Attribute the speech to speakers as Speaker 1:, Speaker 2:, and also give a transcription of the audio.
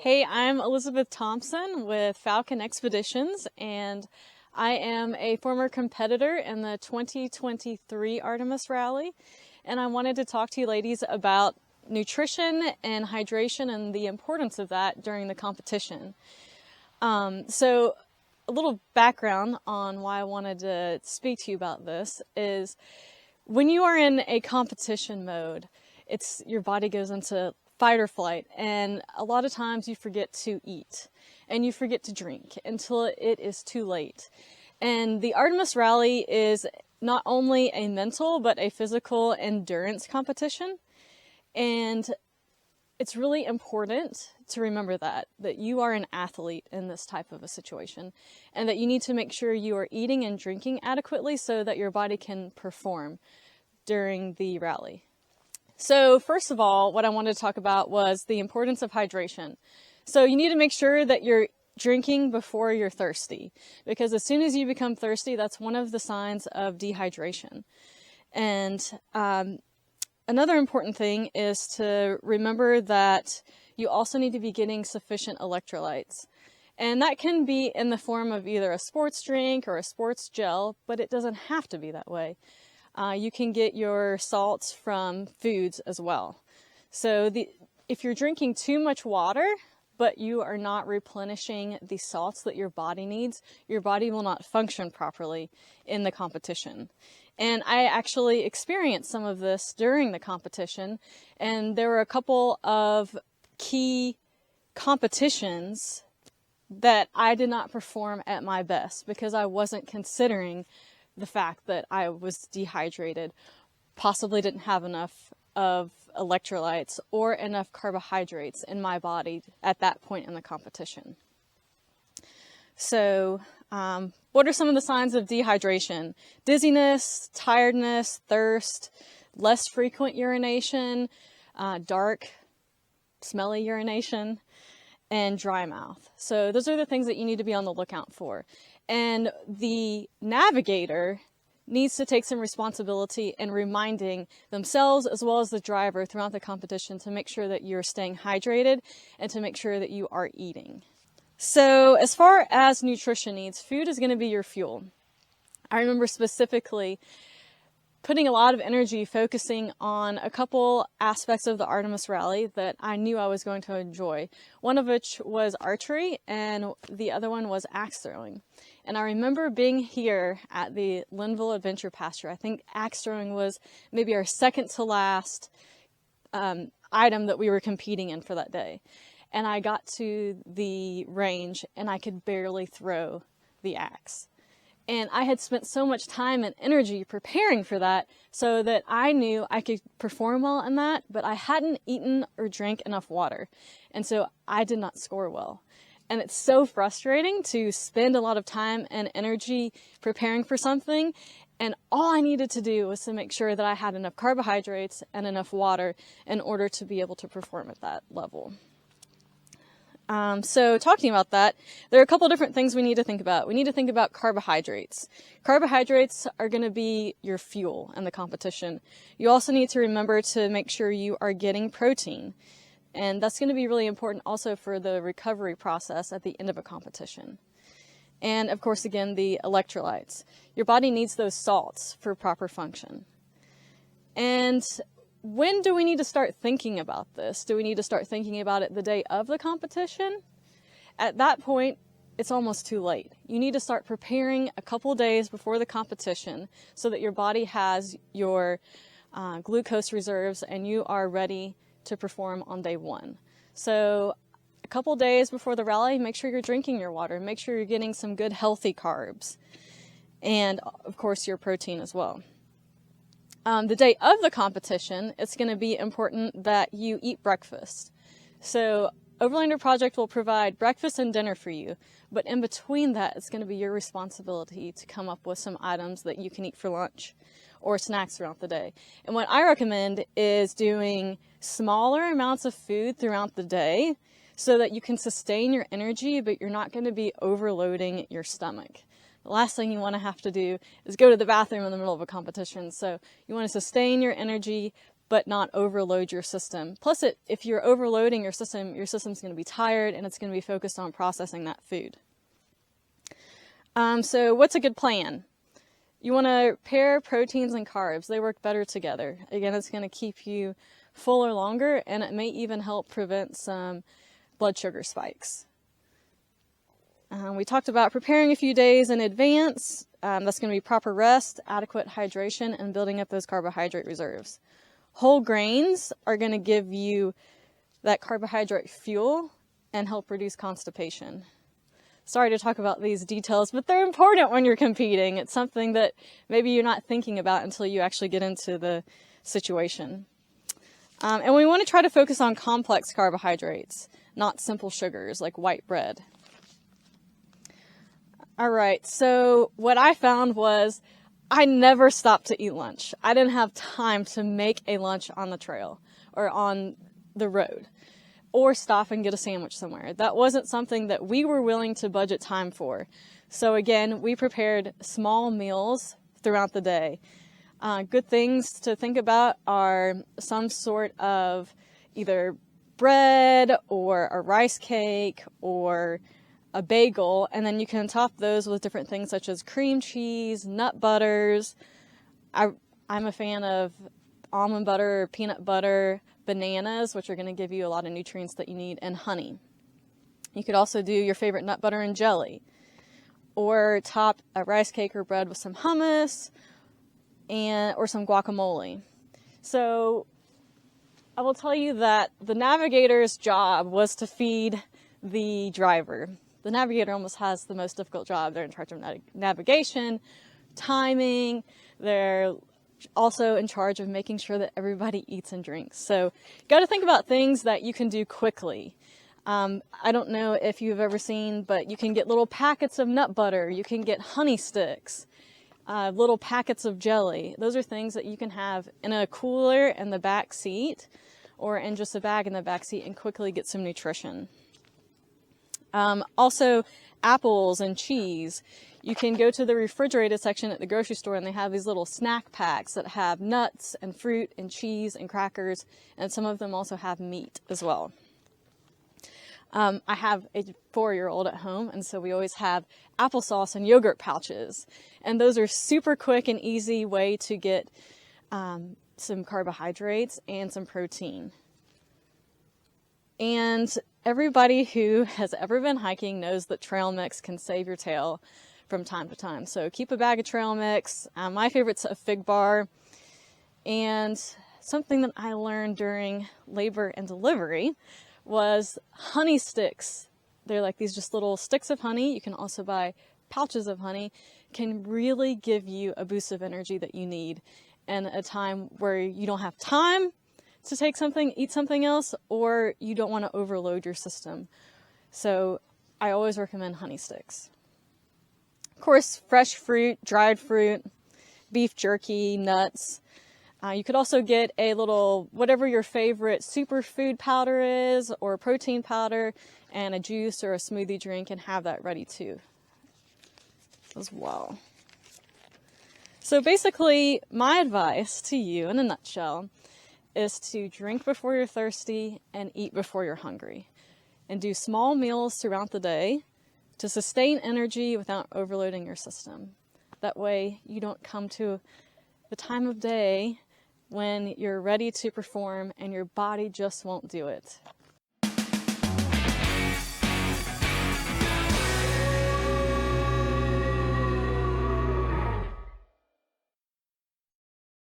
Speaker 1: Hey, I'm Elizabeth Thompson with Falcon Expeditions, and I am a former competitor in the 2023 Artemis Rally. And I wanted to talk to you ladies about nutrition and hydration and the importance of that during the competition. So a little background on why I wanted to speak to you about this is when you are in a competition mode, your body goes into fight or flight, and a lot of times you forget to eat and you forget to drink until it is too late. And the Artemis Rally is not only a mental but a physical endurance competition, and it's really important to remember that you are an athlete in this type of a situation, and that you need to make sure you are eating and drinking adequately so that your body can perform during the rally. So first of all, what I wanted to talk about was the importance of hydration. So you need to make sure that you're drinking before you're thirsty, because as soon as you become thirsty, that's one of the signs of dehydration. And another important thing is to remember that you also need to be getting sufficient electrolytes. And that can be in the form of either a sports drink or a sports gel, but it doesn't have to be that way. You can get your salts from foods as well. So if you're drinking too much water, but you are not replenishing the salts that your body needs, your body will not function properly in the competition. And I actually experienced some of this during the competition, and there were a couple of key competitions that I did not perform at my best because I wasn't considering the fact that I was dehydrated, possibly didn't have enough of electrolytes or enough carbohydrates in my body at that point in the competition. So, what are some of the signs of dehydration? Dizziness, tiredness, thirst, less frequent urination, dark, smelly urination, and dry mouth. So those are the things that you need to be on the lookout for. And the navigator needs to take some responsibility in reminding themselves as well as the driver throughout the competition to make sure that you're staying hydrated and to make sure that you are eating. So as far as nutrition needs, food is going to be your fuel. I remember specifically putting a lot of energy focusing on a couple aspects of the Artemis Rally that I knew I was going to enjoy. One of which was archery, and the other one was axe throwing. And I remember being here at the Linville Adventure Pasture. I think axe throwing was maybe our second to last item that we were competing in for that day. And I got to the range and I could barely throw the axe. And I had spent so much time and energy preparing for that so that I knew I could perform well in that, but I hadn't eaten or drank enough water. And so I did not score well. And it's so frustrating to spend a lot of time and energy preparing for something, and all I needed to do was to make sure that I had enough carbohydrates and enough water in order to be able to perform at that level. So talking about that, there are a couple different things we need to think about. We need to think about carbohydrates. Carbohydrates are going to be your fuel in the competition. You also need to remember to make sure you are getting protein. And that's going to be really important also for the recovery process at the end of a competition. And of course, again, the electrolytes. Your body needs those salts for proper function. And when do we need to start thinking about this? Do we need to start thinking about it the day of the competition? At that point, it's almost too late. You need to start preparing a couple days before the competition so that your body has your glucose reserves and you are ready to perform on day one. So a couple days before the rally, make sure you're drinking your water. Make sure you're getting some good healthy carbs. And of course, your protein as well. The day of the competition, it's going to be important that you eat breakfast. So Overlander Project will provide breakfast and dinner for you, but in between that, it's going to be your responsibility to come up with some items that you can eat for lunch or snacks throughout the day. And what I recommend is doing smaller amounts of food throughout the day so that you can sustain your energy, but you're not going to be overloading your stomach. The last thing you want to have to do is go to the bathroom in the middle of a competition. So you want to sustain your energy, but not overload your system. Plus, if you're overloading your system's going to be tired and it's going to be focused on processing that food. So what's a good plan? You want to pair proteins and carbs. They work better together. Again, it's going to keep you fuller longer, and it may even help prevent some blood sugar spikes. We talked about preparing a few days in advance. That's going to be proper rest, adequate hydration, and building up those carbohydrate reserves. Whole grains are going to give you that carbohydrate fuel and help reduce constipation. Sorry to talk about these details, but they're important when you're competing. It's something that maybe you're not thinking about until you actually get into the situation. And we want to try to focus on complex carbohydrates, not simple sugars like white bread. All right, so what I found was I never stopped to eat lunch. I didn't have time to make a lunch on the trail or on the road or stop and get a sandwich somewhere. That wasn't something that we were willing to budget time for. So again, we prepared small meals throughout the day. Good things to think about are some sort of either bread or a rice cake or a bagel, and then you can top those with different things such as cream cheese, nut butters. I'm a fan of almond butter, peanut butter, bananas, which are going to give you a lot of nutrients that you need, and honey. You could also do your favorite nut butter and jelly, or top a rice cake or bread with some hummus or some guacamole. So I will tell you that the navigator's job was to feed the driver. The navigator almost has the most difficult job. They're in charge of navigation, timing. They're also in charge of making sure that everybody eats and drinks. So you got to think about things that you can do quickly. I don't know if you've ever seen, but you can get little packets of nut butter. You can get honey sticks, little packets of jelly. Those are things that you can have in a cooler in the back seat or in just a bag in the back seat and quickly get some nutrition. Also, apples and cheese. You can go to the refrigerated section at the grocery store and they have these little snack packs that have nuts and fruit and cheese and crackers, and some of them also have meat as well. I have a 4-year-old at home, and so we always have applesauce and yogurt pouches, and those are super quick and easy way to get some carbohydrates and some protein. And everybody who has ever been hiking knows that trail mix can save your tail from time to time. So keep a bag of trail mix. My favorite's a fig bar. And something that I learned during labor and delivery was honey sticks. They're like these just little sticks of honey. You can also buy pouches of honey. Can really give you a boost of energy that you need in a time where you don't have time to take something, eat something else, or you don't want to overload your system. So I always recommend honey sticks. Of course, fresh fruit, dried fruit, beef jerky, nuts. You could also get a little, whatever your favorite superfood powder is, or protein powder, and a juice or a smoothie drink, and have that ready too as well. So basically, my advice to you in a nutshell is to drink before you're thirsty and eat before you're hungry, and do small meals throughout the day to sustain energy without overloading your system. That way you don't come to the time of day when you're ready to perform and your body just won't do it.